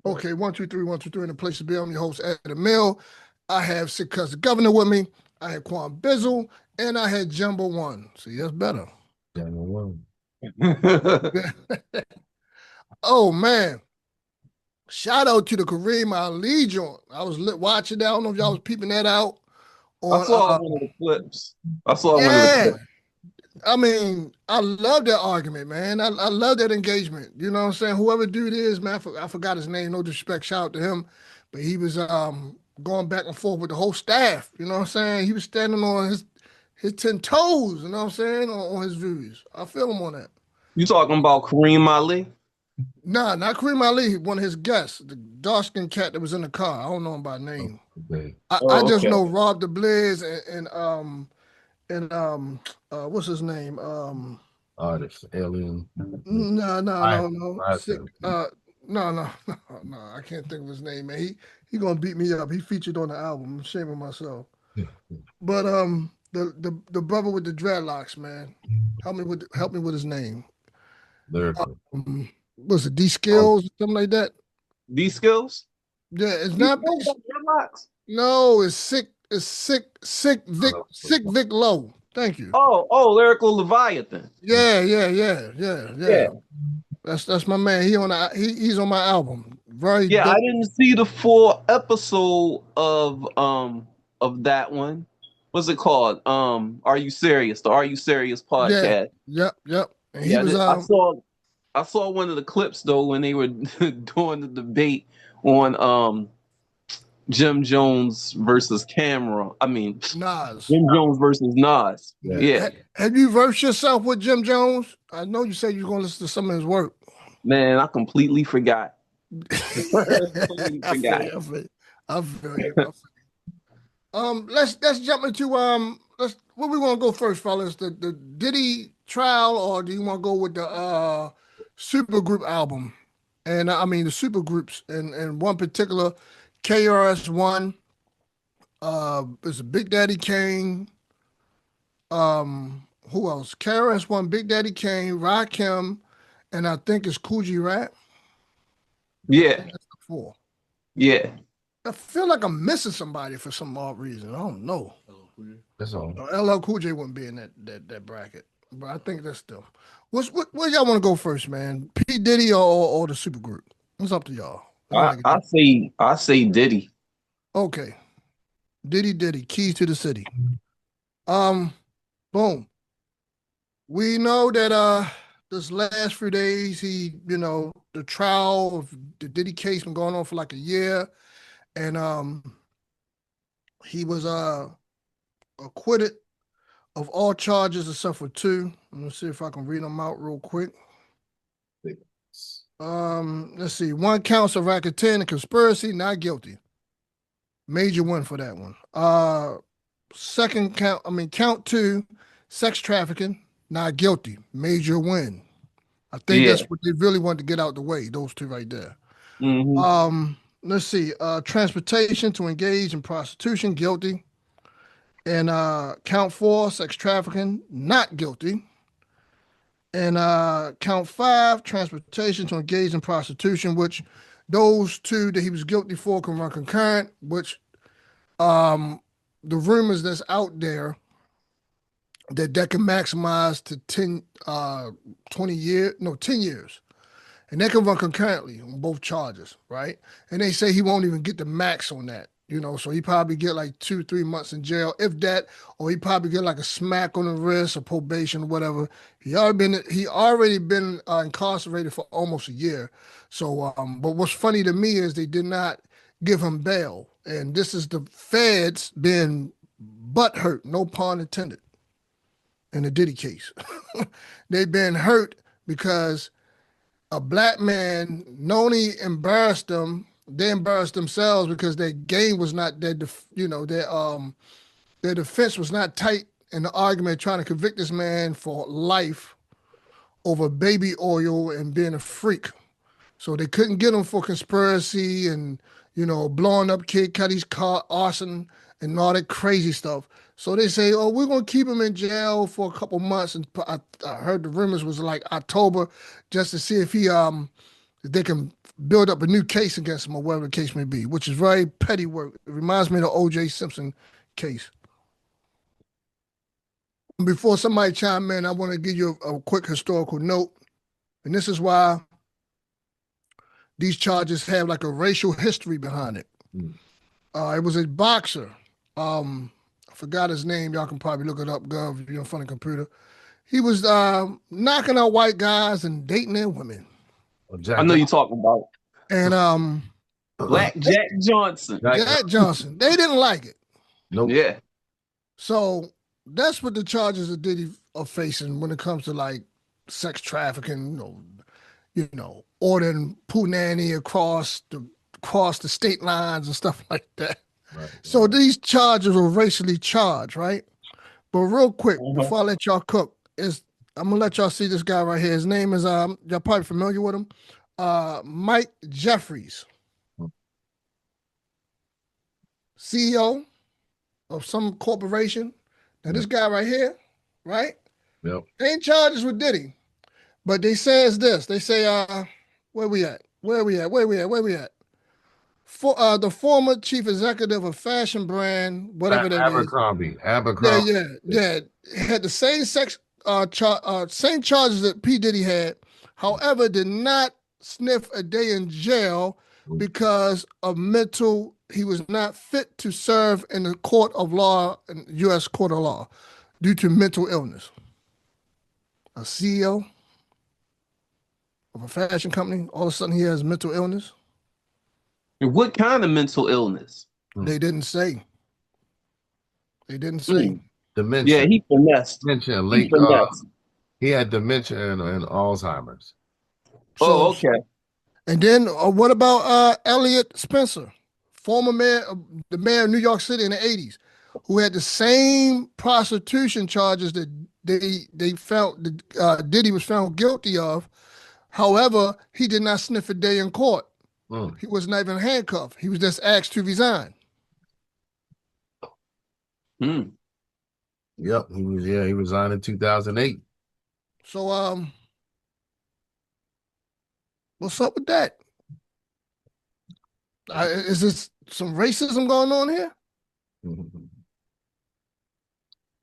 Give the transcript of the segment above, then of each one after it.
Okay, 1, 2, 3, 1, 2, 3. In the place to be. I'm your host, Ed the Mill. I have Sick Cousin Governor with me. I had Quan Bizzle, and I had Jumbo One. See, that's better. Oh man, shout out to the Kareem Ali joint. I was watching that. I don't know if y'all was peeping that out I on. saw one of the clips. I saw one of the Yeah. clips. I mean, I love that argument, man. I love that engagement. You know what I'm saying? Whoever dude is, man, I forgot his name. No disrespect, shout out to him. But he was going back and forth with the whole staff. You know what I'm saying? He was standing on his 10 toes, you know what I'm saying, on his views. I feel him on that. You talking about Kareem Ali? Nah, not Kareem Ali, one of his guests, the dark-skinned cat that was in the car. I don't know him by name. Okay. I Oh, just okay. know Rob DeBliz and what's his name? Artist, alien. No, no, I no, no. I Sick. feel No, no, no, no. I can't think of his name, man. He gonna beat me up. He featured on the album. I'm ashamed of myself. But the brother with the dreadlocks, man. Help me with his name. lyrical. Was it D Um, Skills, something like that? D skills? Yeah, it's D not. skills got dreadlocks? No, it's sick. It's sick Vic Low. Thank you. Lyrical Leviathan. Yeah. Yeah. That's my man. He's on my album. Very Yeah, I dope. didn't see the full episode of that one. What's it called? Are You Serious? The Are You Serious Yeah. podcast. Yep. And he Yeah, was I saw one of the clips though when they were doing the debate on Jim Jones versus Camera. I mean, Nas. Jim Jones versus Nas. yeah. Yeah, Have you versed yourself with Jim Jones? I know you said you were going to listen to some of his work. man, I completely forgot. Completely I feel forgot. you. I feel you. Let's jump into let's where we want to go first, fellas. The Diddy trial, or do you want to go with the Supergroup album? And I mean the supergroups, and one particular KRS One. It's a Big Daddy Kane. Who else? KRS One, Big Daddy Kane, Rakim, and I think it's Coogee Rap. I Yeah, think that's the four. yeah. I feel like I'm missing somebody for some odd reason. I don't know. That's all. LL Cool J wouldn't be in that bracket, but I think that's still. Where y'all want to go first, man? P Diddy or the supergroup? It's up to y'all. Let me I make it. I say I say Diddy. Okay, Diddy, Keys to the City. Um, boom. We know that this last few days the trial of the Diddy case been going on for like a year, and he was acquitted of all charges except for two. Let me see if I can read them out real quick. Let's see. One counts of racketeering and conspiracy, not guilty. Major win for that one. Count two, sex trafficking, not guilty. Major win. I think Yeah. that's what they really wanted to get out the way, those two right there. Hmm. Let's see. Transportation to engage in prostitution, guilty. And count four, sex trafficking, not guilty. And count five, transportation to engage in prostitution, which those two that he was guilty for can run concurrent, which um, the rumors that's out there that can maximize to 10, 20 years, no, 10 years. And they can run concurrently on both charges, right? And they say he won't even get the max on that, so he probably get like 2, 3 months in jail, if that, or he probably get like a smack on the wrist or probation or whatever. He already been incarcerated for almost a year. So, but what's funny to me is they did not give him bail, and this is the feds being butthurt, no pun intended, in the Diddy case. They've been hurt because a black man not only embarrassed them, they embarrassed themselves because their game was not their defense was not tight in the argument trying to convict this man for life over baby oil and being a freak. So they couldn't get him for conspiracy and blowing up Kid Cudi's car, arson, and all that crazy stuff. So they say, "Oh, we're gonna keep him in jail for a couple months." And I heard the rumors was like October, just to see if he that they can build up a new case against him or whatever the case may be, which is very petty work. It reminds me of the O.J. Simpson case. Before somebody chime in, I want to give you a quick historical note, and this is why these charges have like a racial history behind it. It was a boxer. I forgot his name. Y'all can probably look it up, Gov, if you're in front of the computer. He was knocking out white guys and dating their women. I know you're talking about. And Black Jack Johnson. Jack Johnson. They didn't like it. Nope. Yeah. So that's what the charges of Diddy are facing when it comes to like sex trafficking, ordering punani across the state lines and stuff like that. Right. So these charges were racially charged, right? But real quick, before I let y'all cook, I'm gonna let y'all see this guy right here. His name is y'all probably familiar with him, Mike Jeffries, CEO of some corporation. Now this guy right here, right? Yep. Ain't charges with Diddy, but they says this. They say, where we at? For the former chief executive of fashion brand, whatever that is. Abercrombie. Yeah. Had the same same charges that P. Diddy had. However, did not sniff a day in jail because of he was not fit to serve in the court of law, in U.S. court of law, due to mental illness. A CEO of a fashion company, all of a sudden he has mental illness. What kind of mental illness? They didn't say. Dementia. Yeah, he finessed. Dementia. He had dementia and Alzheimer's. Oh, okay. And then what about Elliot Spencer, former mayor, the mayor of New York City in the 80s, who had the same prostitution charges that they found Diddy was found guilty of. However, he did not sniff a day in court. He was not even handcuffed. He was just asked to resign. Yep, he resigned in 2008. So what's up with that? Is this some racism going on here?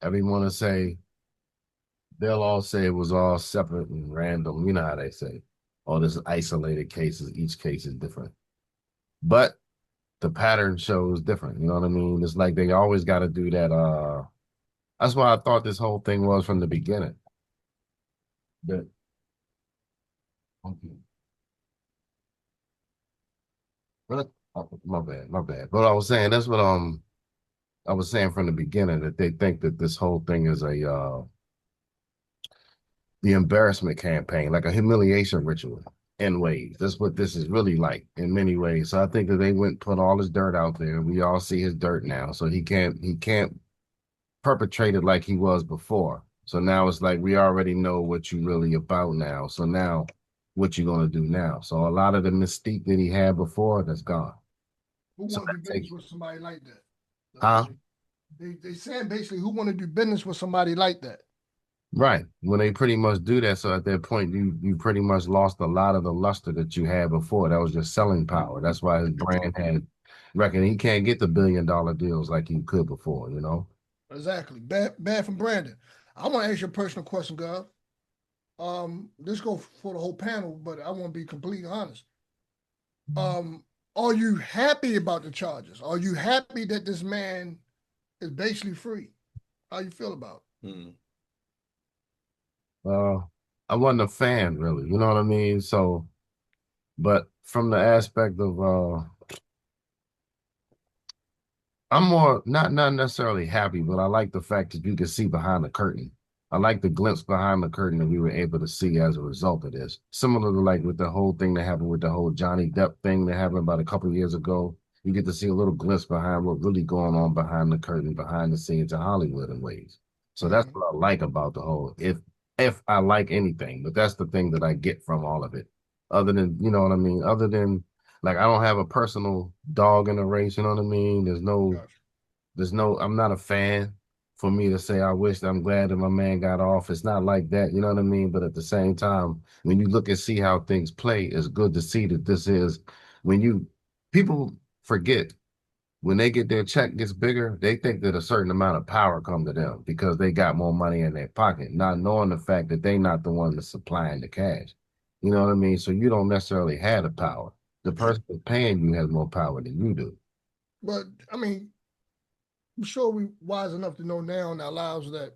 Everyone will say, they'll all say it was all separate and random. You know how they say, all this isolated cases, each case is different. But the pattern shows different. You know what I mean? It's like they always got to do that. That's why I thought this whole thing was from the beginning. But my bad. But I was saying that's what I was saying from the beginning, that they think that this whole thing is the embarrassment campaign, like a humiliation ritual in ways. That's what this is really like in many ways. So I think that they went and put all his dirt out there. We all see his dirt now. So he can't perpetrate it like he was before. So now it's like we already know what you really about now. So now what you gonna do now? So a lot of the mystique that he had before, that's gone. Who want to do business with somebody like that? Huh? They saying basically who want to do business with somebody like that? Right. When they pretty much do that, so at that point you pretty much lost a lot of the luster that you had before. That was your selling power. That's why his brand had reckon he can't get the $1 billion deals like he could before, you know? Exactly. Bad from Brandon. I want to ask you a personal question, Gov. This go for the whole panel, but I want to be completely honest. Are you happy about the charges? Are you happy that this man is basically free? How you feel about it? I wasn't a fan really, you know what I mean? So, but from the aspect of I'm more not necessarily happy, but I like the fact that you can see behind the curtain. I like the glimpse behind the curtain that we were able to see as a result of this. Similar to like with the whole thing that happened with the whole Johnny Depp thing that happened about a couple of years ago. You get to see a little glimpse behind what really going on behind the curtain, behind the scenes in Hollywood in ways. So that's what I like about the whole, if I like anything, but that's the thing that I get from all of it. Other than, you know what I mean? Other than like I don't have a personal dog in the race, you know what I mean? There's no, I'm not a fan. for me to say I'm glad that my man got off. It's not like that, you know what I mean? But at the same time, when you look and see how things play, it's good to see that this is when you people forget when they get their check gets bigger, they think that a certain amount of power come to them because they got more money in their pocket, not knowing the fact that they not the one that's supplying the cash. You know what I mean? So you don't necessarily have the power. The person that's paying you has more power than you do. But I mean, I'm sure we wise enough to know now in our lives that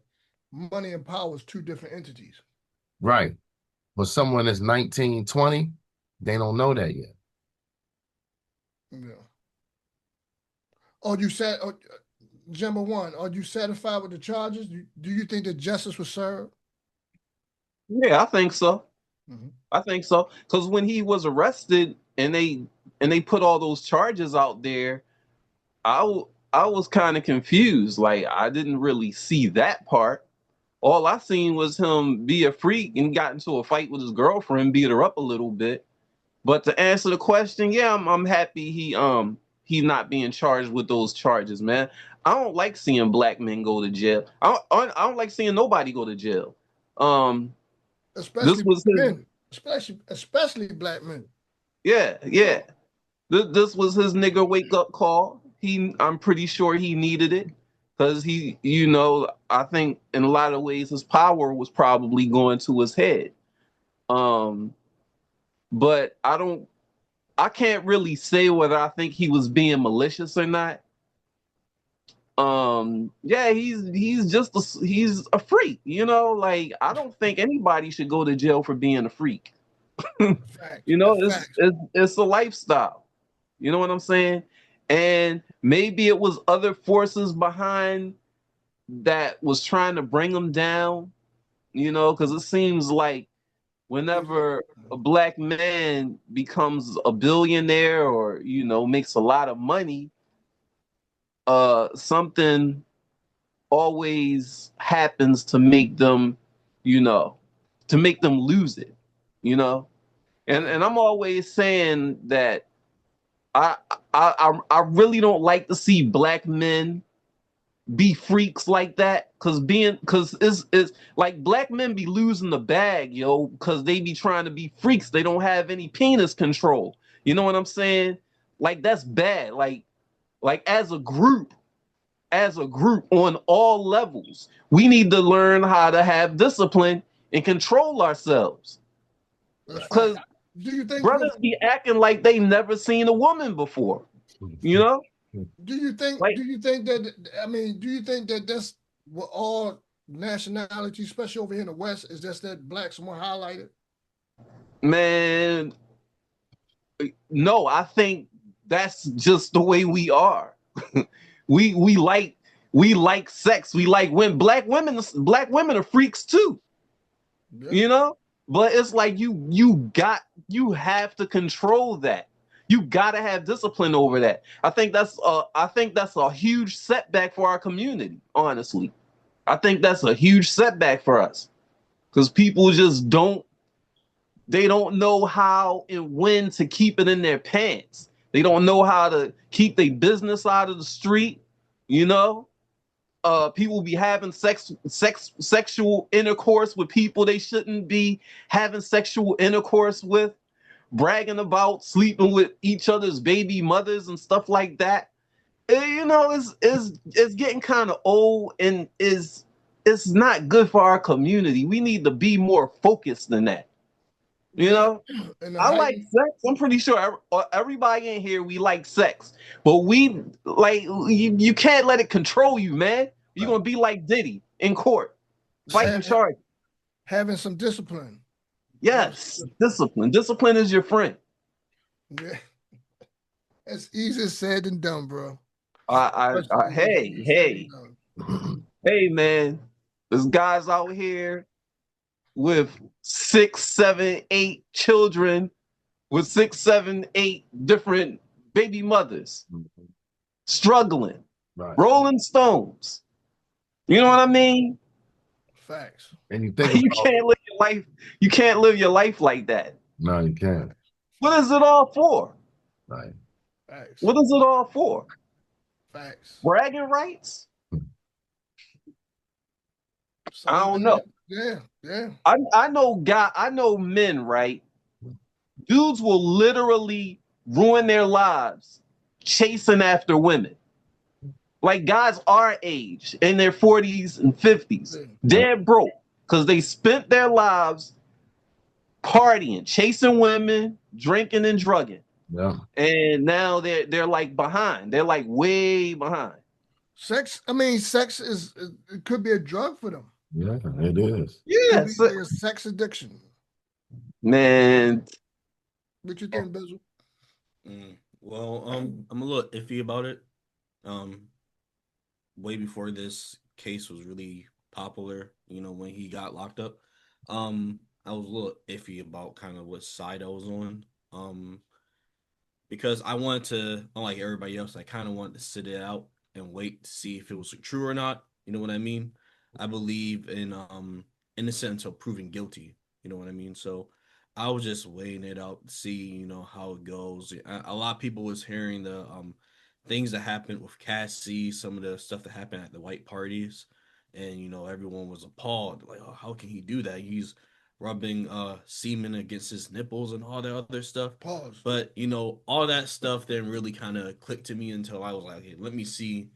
money and power is two different entities. Right. But someone that's 19, 20, they don't know that yet. Yeah. Are you sat? Number one, are you satisfied with the charges? Do you think that justice was served? Yeah, I think so. Mm-hmm. I think so. Because when he was arrested and they put all those charges out there, I was kind of confused. Like I didn't really see that part. All I seen was him be a freak and got into a fight with his girlfriend, beat her up a little bit. But to answer the question, yeah, I'm happy he's not being charged with those charges, man. I don't like seeing black men go to jail. I don't like seeing nobody go to jail. Um, this Especially was his men, especially black men. yeah. This was his nigga wake up call. I'm pretty sure he needed it because I think in a lot of ways his power was probably going to his head. Um, but I can't really say whether I think he was being malicious or not. Yeah, he's a freak, like I don't think anybody should go to jail for being a freak. Facts. Facts. It's a lifestyle. You know what I'm saying? And maybe it was other forces behind that was trying to bring him down, because it seems like whenever a black man becomes a billionaire or, makes a lot of money, something always happens to make them, you know, to make them lose it, you know? And I'm always saying that I I really don't like to see black men be freaks like that because it's like black men be losing the bag, yo, because they be trying to be freaks. They don't have any penis control. You know what I'm saying? Like that's bad. Like as a group on all levels, we need to learn how to have discipline and control ourselves. That's Because fact. Do you think brothers be acting like they never seen a woman before. You know? Do you think? Like, Do you think that? I mean, do you think that that's what all nationalities, especially over here in the West, is just that blacks more highlighted? man, no, I think that's just the way we are. we we like we like sex. We like when black women are freaks too. Yeah. You know? But it's like you have to control that. You got to have discipline over that. I think that's a huge setback for our community, honestly. I think that's a huge setback for us cuz people just don't know how and when to keep it in their pants. They don't know how to keep their business out of the street, you know? People be having sexual intercourse with people they shouldn't be having sexual intercourse with, bragging about sleeping with each other's baby mothers and stuff like that. It's getting kind of old and it's not good for our community. We need to be more focused than that. You Yeah. know, And the I like heightened, sex. I'm pretty sure everybody in here we like sex, but we like you can't let it control you, man. You're Right. gonna be like Diddy in court, fighting ha- charges. having some discipline. Having Yes, some discipline. Discipline is your friend. discipline. Yeah. It's easier said than done, bro. It's Hey, easier said than hey, done. hey, man. There's guys out here with 6, 7, 8 children, with 6, 7, 8 different baby mothers, struggling. Right. Rolling Stones. You know what I mean? Facts. And you think You about can't live your life. You can't live your life like that. no, you can't. What is it all for? Right. Facts. What is it all for? Facts. Bragging rights? I Some don't men, know. yeah. I know men, right? Dudes will literally ruin their lives chasing after women. Like guys our age in their 40s and 50s, Yeah. dead broke because they spent their lives partying, chasing women, drinking and drugging. Yeah. And now they're like behind. They're like way behind. Sex is it could be a drug for them. Yeah, it is. Could be Yes. like a sex addiction. Man, What you think, Bizzle? Well, I'm a little iffy about it. Um, way before this case was really popular, when he got locked up, I was a little iffy about kind of what side I was on. Because I wanted to, unlike everybody else, I kind of wanted to sit it out and wait to see if it was true or not. You know what I mean? I believe in innocent until proven guilty. You know what I mean? So I was just weighing it out to see, how it goes. A lot of people was hearing the things that happened with Cassie, some of the stuff that happened at the white parties, and everyone was appalled. Like, oh, how can he do that? He's rubbing semen against his nipples and all that other stuff. Pause. But all that stuff didn't really kind of click to me until I was like, hey, let me see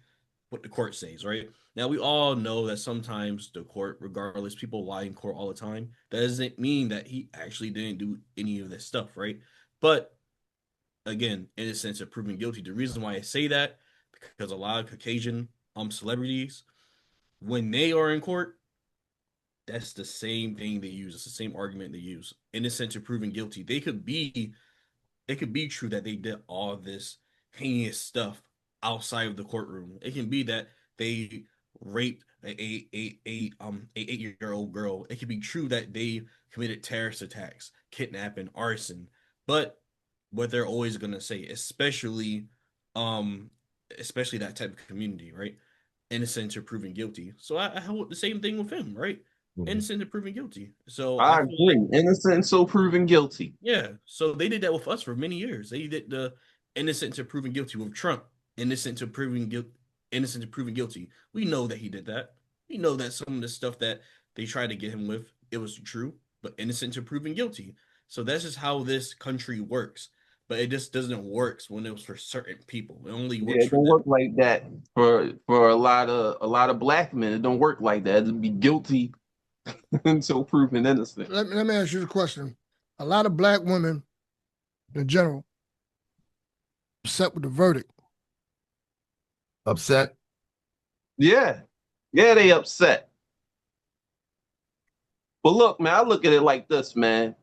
what the court says, right? Now we all know that sometimes the court, regardless, people lie in court all the time. That doesn't mean that he actually didn't do any of this stuff, right? But again, innocence of proven guilty. The reason why I say that, because a lot of Caucasian celebrities, when they are in court, that's the same thing they use. It's the same argument they use. Innocent to proven guilty. It could be true that they did all this heinous stuff outside of the courtroom. It can be that they raped a 8-year-old girl. It could be true that they committed terrorist attacks, kidnapping, arson. But what they're always gonna say, especially that type of community, right? Innocent to proven guilty. So I hold the same thing with him, right? Mhm. Innocent to proven guilty. So I I feel like, agree. Innocent until proven guilty. yeah. So they did that with us for many years. They did the innocent to proven guilty with Trump. Innocent to proven guilty. Innocent to proven guilty. We know that he did that. We know that some of the stuff that they tried to get him with, it was true, but innocent to proven guilty. So that's just how this country works. But it just doesn't work when it was for certain people. It only Yeah, works it for don't them. work like that for a lot of black men. It don't work like that. It'd be guilty until proven innocent. Let me ask you the question. A lot of black women, in general, upset with the verdict. Upset? Yeah. Yeah, they upset. But look, man, I look at it like this, man.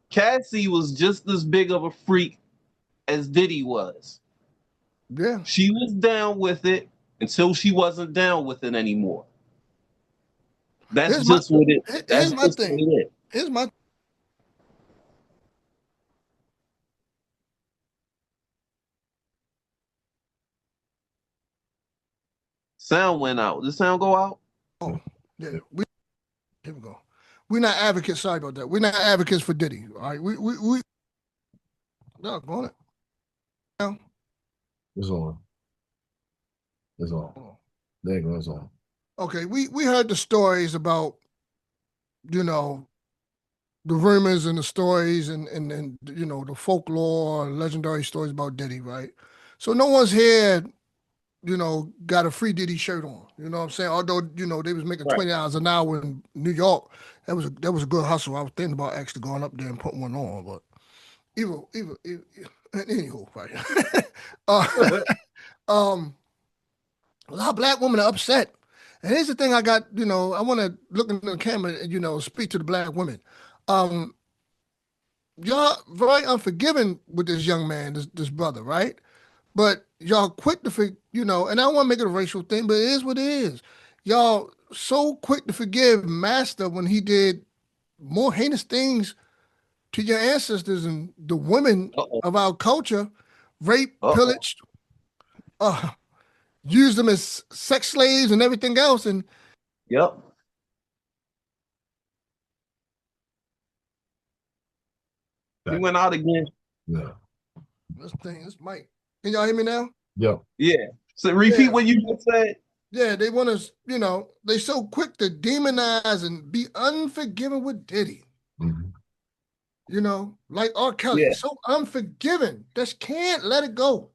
Cassie was just as big of a freak as Diddy was. Yeah. She was down with it until she wasn't down with it anymore. That's Here's my just what it. That's here's my just what thing. it is. Here's my Sound went out. Did the sound go out? oh yeah. Here we go. We're not advocates. Sorry about that. We're not advocates for Diddy. All right. We no, go on it. Now, It's on. It's on. There it goes on. okay, we heard the stories about, you know, the rumors and the stories and the folklore, legendary stories about Diddy, right? So no one's here, got a free Diddy shirt on. You know what I'm saying? Although, they was making Right. $20 an hour in New York. That was a good hustle. I was thinking about actually going up there and putting one on, but anywho, right. uh, um a lot of black women are upset. And here's the thing I got, I want to look into the camera and, speak to the black women. Um, y'all very unforgiving with this young man, this brother, right? But y'all quick to, and I don't want to make it a racial thing, but it is what it is. Y'all so quick to forgive Master when he did more heinous things to your ancestors and the women Uh-oh. of our culture, rape, Uh-oh. pillaged, used them as sex slaves and everything else. And Yep. He went out again. Yeah. this Mike. Can y'all hear me now? Yep. Yeah. So repeat Yeah. what you just said. Yeah, they want to, they so quick to demonize and be unforgiving with Diddy. Mhm. Like R. Kelly, Yeah. so unforgiving. Just can't let it go.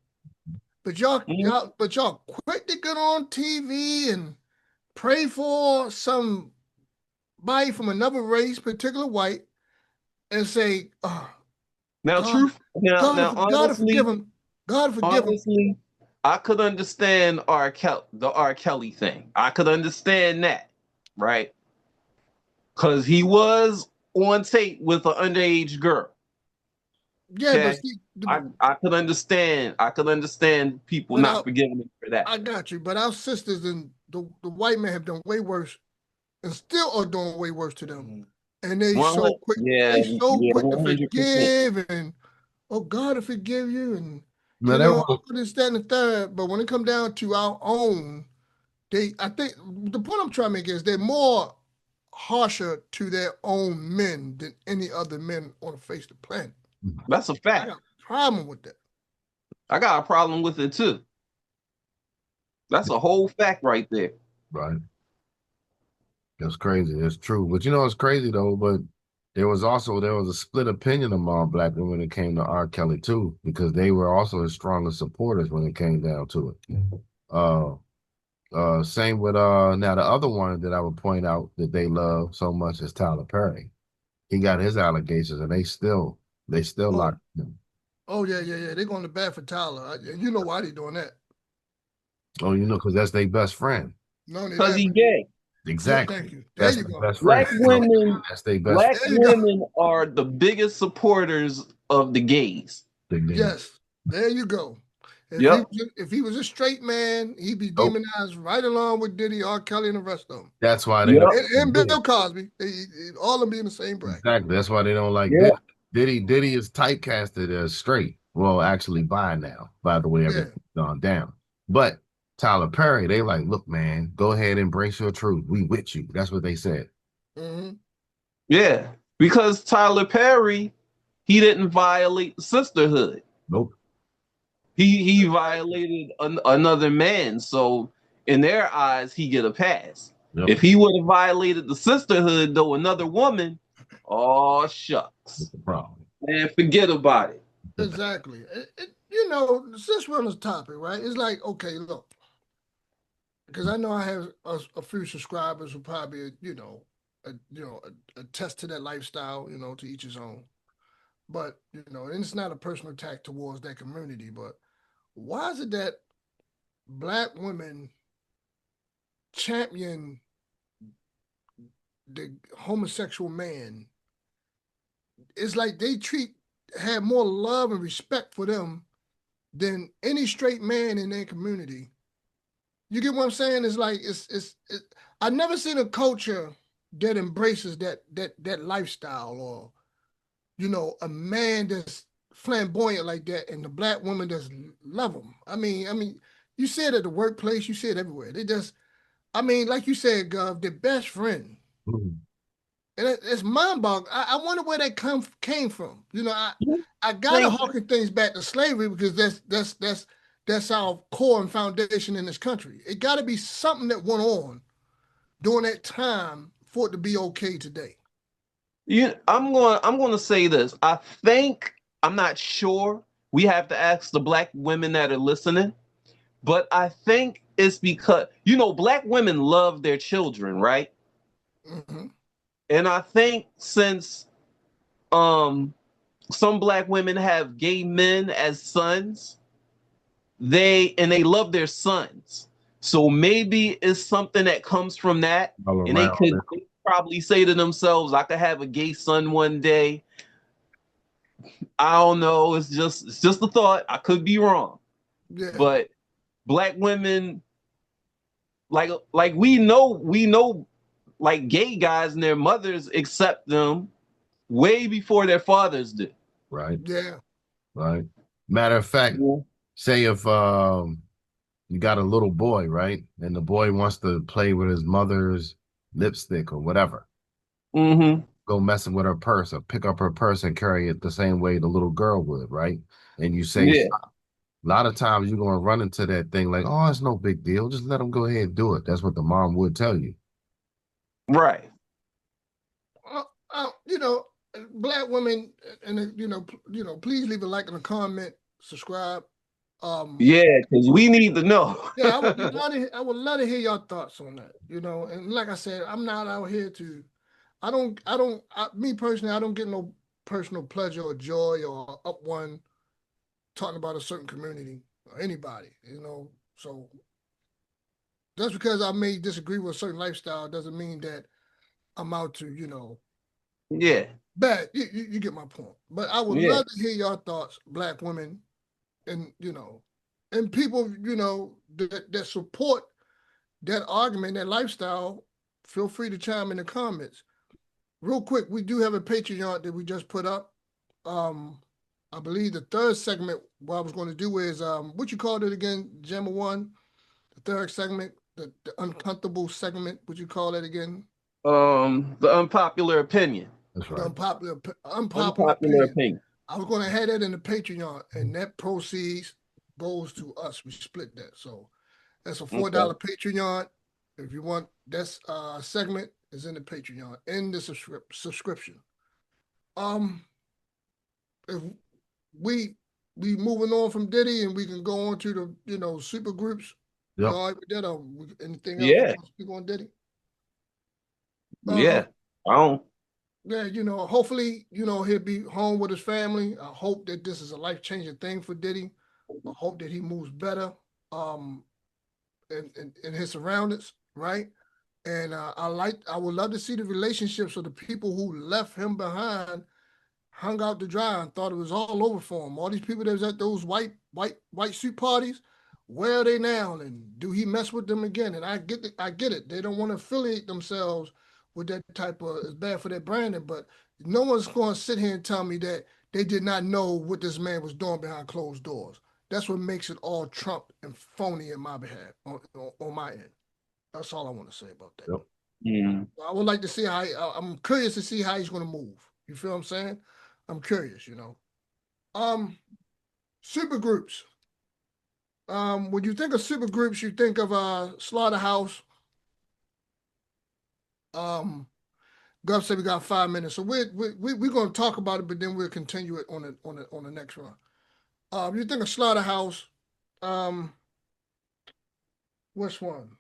But Mhm. y'all quick to get on TV and pray for somebody from another race, particular white, and say, oh, Now, God, truth. Now, God forgive him. God forgive him. honestly, I could understand the R. Kelly thing. I could understand that, right? Because he was on tape with an underage girl. Yeah, but Okay, see, I could understand. I could understand people but not forgiving him for that. I got you. But our sisters and the white men have done way worse and still are doing way worse to them. And they One so hundred, quick, yeah, they so yeah, quick to 100%. forgive and oh God will forgive you and Now that was all this, that, and the third. But when it come down to our own, I think the point I'm trying to make is they're more harsher to their own men than any other men on the face of the planet. That's a I fact. got a problem with that. I got a problem with it too. That's a whole fact right there. right. That's crazy. It's true. But it's crazy though, but there was a split opinion among black women when it came to R. Kelly too, because they were also his strongest supporters when it came down to it. Uh Same with now the other one that I would point out that they love so much is Tyler Perry. He got his allegations and they still Oh, locked him. oh yeah, yeah, yeah. They're going to bat for Tyler. And you know why they doing that. Oh, because that's their best friend. Not only Because that, he but gay. yeah, Exactly. thank you. There That's you their go. best friend. Black women, That's their best black There you go. women are the biggest supporters of the gays. friend. Yes, there you go. Yep. If he was a straight man, he'd be Nope. demonized right along with Diddy, R. Kelly, and the rest of them. That's why they don't Yep. And do it. Bill Cosby, all of them be in the same bracket. Exactly. That's why they don't like Yep. Diddy. Diddy is typecasted as straight. Well, actually bi now, by the way Yeah. everything's gone down. But Tyler Perry, they like, look, man, go ahead, embrace your truth. We with you. That's what they said. Mm-hmm. Yeah. Because Tyler Perry, he didn't violate the sisterhood. Nope. He violated another man. So in their eyes, he get a pass. Yep. If he would have violated the sisterhood, though, another woman, oh That's shucks, the problem. man, forget about it. Exactly. Since we're on this topic, right? It's like, okay, look, because I know I have a few subscribers who probably, attest to that lifestyle, to each his own. But, and it's not a personal attack towards that community, but why is it that black women champion the homosexual man? It's like they have more love and respect for them than any straight man in their community. You get what I'm saying? It's like I never seen a culture that embraces that lifestyle, or a man that's flamboyant like that, and the black woman that's love them. I mean, you see it at the workplace, you see it everywhere. They just, like you said, Gov, they're best friend. Mhm. And it's mind-boggling. I wonder where that came from. I gotta Think harken things back to slavery because that's our core and foundation in this country. It got to be something that went on during that time for it to be okay today. I'm going to say this. I think I'm not sure. We have to ask the black women that are listening, but I think it's because black women love their children, right? Hmm. And I think since um some black women have gay men as sons, they love their sons. So maybe it's something that comes from that, All and they around. could probably say to themselves, "I could have a gay son one day." I don't know. It's just a thought. I could be wrong, Yeah, but black women, like we know like gay guys and their mothers accept them way before their fathers did. Right. yeah. Right. Matter of fact, Yeah. say if you got a little boy, right? And the boy wants to play with his mother's lipstick or whatever. Mm-hmm. Go messing with her purse or pick up her purse and carry it the same way the little girl would, right? And you say, Yeah. "Stop." A lot of times you're gonna run into that thing like, oh, it's no big deal. Just let them go ahead and do it. That's what the mom would tell you. Right. You know, black women, and please leave a like and a comment, subscribe. Yeah, because we need to know. Yeah, I would love to hear your thoughts on that. You know, and like I said, I'm not out here to. Me personally, I don't get no personal pleasure or joy or up one talking about a certain community or anybody. You know, so just because I may disagree with a certain lifestyle doesn't mean that I'm out to, Yeah. bad. You get my point. But I would Yeah. love to hear your thoughts, black women, and and people, that support that argument, that lifestyle. Feel free to chime in the comments. Real quick, we do have a Patreon that we just put up. I believe the third segment, what I was going to do is what you called it again, Gemma One? The third segment, the uncomfortable segment, what you call it again? The unpopular opinion. That's The right. unpopular Unpopular opinion. opinion. I was going to have that in the Patreon, and that proceeds goes to us. We split that. So that's a $4 Patreon. If you want, that's segment is in the Patreon, in the subscription. If we moving on from Diddy and we can go on to the super groups. Yep. All right with that? Anything else you Yeah. want to speak on Diddy? Yeah. I don't. Yeah, hopefully, he'll be home with his family. I hope that this is a life-changing thing for Diddy. I hope that he moves better in his surroundings, right? And I would love to see the relationships of the people who left him behind hung out to dry and thought it was all over for him. All these people that was at those white suit parties, where are they now? And do he mess with them again? And I get it. They don't want to affiliate themselves with that type of. It's bad for their branding, but no one's going to sit here and tell me that they did not know what this man was doing behind closed doors. That's what makes it all Trump and phony in my behalf, on my end. That's all I want to say about that. Yep. Mm. I would like to see I'm curious to see how he's going to move. You feel what I'm saying? I'm curious, Super groups. When you think of super groups, you think of Slaughterhouse. Gov said we got 5 minutes, so we're going to talk about it, but then we'll continue it on the next run. You think of Slaughterhouse. Which one?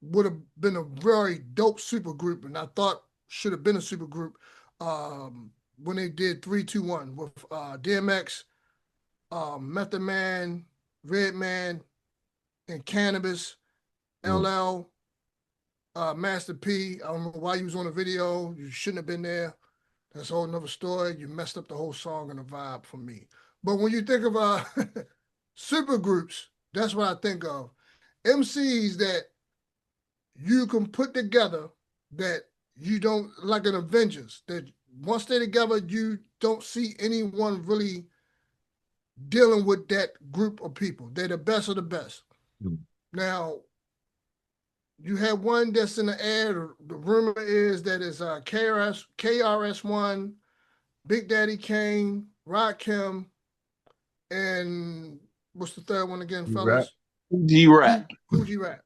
Would have been a very dope super group, and I thought should have been a super group. When they did 3-2-1 with DMX, Method Man, Redman, and Cannabis, LL, Master P. I don't know why you was on the video. You shouldn't have been there. That's a whole nother story. You messed up the whole song and the vibe for me. But when you think of super groups, that's what I think of. MCs that you can put together that you don't, like an Avengers, that once they're together, you don't see anyone really dealing with that group of people. They're the best of the best. Mm. Now, you have one that's in the air. The rumor is that it's KRS-One, Big Daddy Kane, Rakim, and what's the third one again, fellas? G-Rap. Coogee Rap.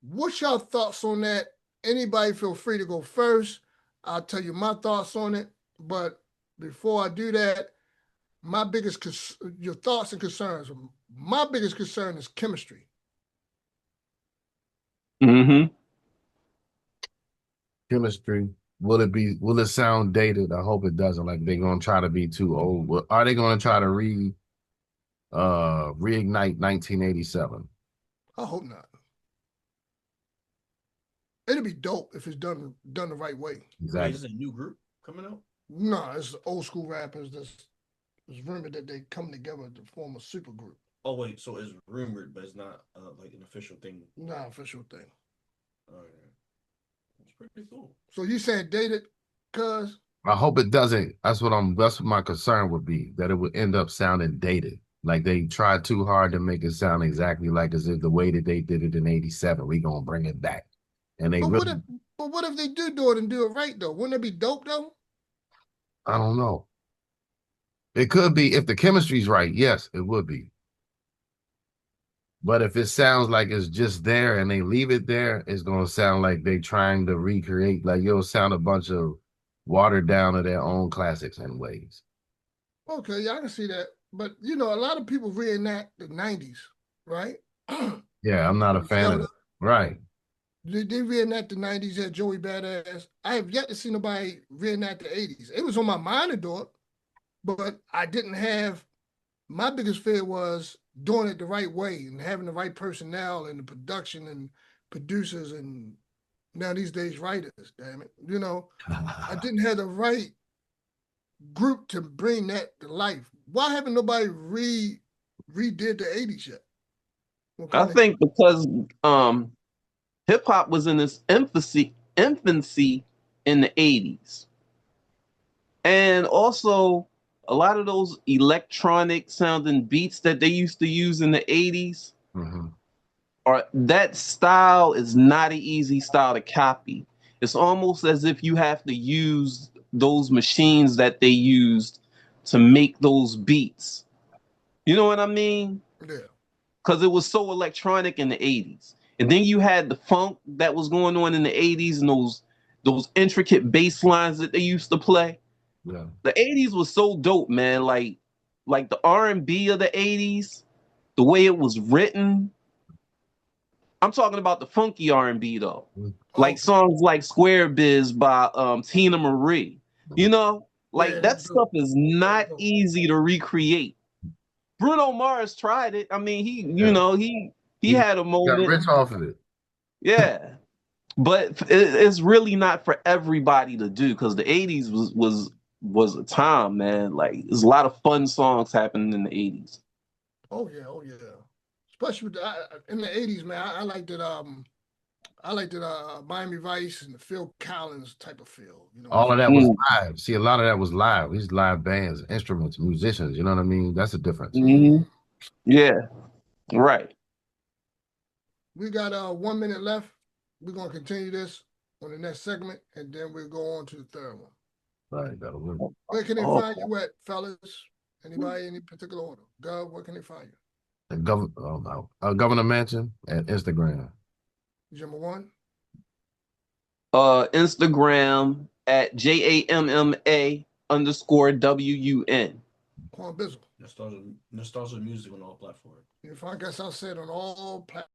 What's your thoughts on that? Anybody feel free to go first. I'll tell you my thoughts on it. But before I do that, your thoughts and concerns. My biggest concern is chemistry. Mm-hmm. Chemistry. Will it sound dated? I hope it doesn't. Like they're gonna try to be too old. Are they gonna try to reignite 1987? I hope not. It'd be dope if it's done the right way. Exactly. Wait, is this a new group coming out? No, it's old school rappers. It's rumored that they come together to form a super group. Oh wait, so it's rumored, but it's not like an official thing. Not official thing. Oh yeah, it's pretty cool. So you saying dated, cuz? I hope it doesn't. That's what my concern would be, that it would end up sounding dated. Like they tried too hard to make it sound exactly like as if the way that they did it in 87, we gonna bring it back. And they But what if they do it and do it right though? Wouldn't it be dope though? I don't know. It could be if the chemistry's right. Yes, it would be. But if it sounds like it's just there and they leave it there, it's gonna sound like they trying to recreate. Like it'll sound a bunch of watered down of their own classics in ways. Okay, yeah, I can see that. But you know, a lot of people reenact the '90s, right? Yeah, I'm not a fan of it. Right. They reenact the '90s at Joey Badass. I have yet to see nobody reenact the '80s. It was on my mind to do it, but I didn't have. My biggest fear was doing it the right way and having the right personnel and the production and producers and now these days writers. Damn it, you know, I didn't have the right group to bring that to life. Why haven't nobody redid the '80s yet? I think because hip hop was in its infancy in the 80s. And also a lot of those electronic sounding beats that they used to use in the 80s or that style is not an easy style to copy. It's almost as if you have to use those machines that they used to make those beats. You know what I mean? Yeah. Because it was so electronic in the 80s. And then you had the funk that was going on in the 80s and those intricate bass lines that they used to play. Yeah. The 80s was so dope, man. Like the R&B of the 80s, the way it was written. I'm talking about the funky R&B though. Like songs like Square Biz by Tina Marie. You know, like that stuff is not easy to recreate. Bruno Mars tried it. I mean, he had a moment. Got rich off of it. Yeah. But it's really not for everybody to do because the 80s was a time, man. Like there's a lot of fun songs happening in the 80s. Oh yeah. Especially with in the '80s, man. I liked it. I liked it. Miami Vice and the Phil Collins type of feel. You know, all of that was live. See, a lot of that was live. These live bands, instruments, musicians. You know what I mean? That's a difference. Yeah, right. We got 1 minute left. We're gonna continue this on the next segment, and then we'll go on to the third one. Right, that'll work. Where can they find you at, fellas? Anybody, any particular order? Gov, where can they find you? Governor Mansion at Instagram. Number one. Instagram at JAMMA_WUN. Quan Bizzle. Nostalgia music on all platforms. You can find us, I said, on all platforms.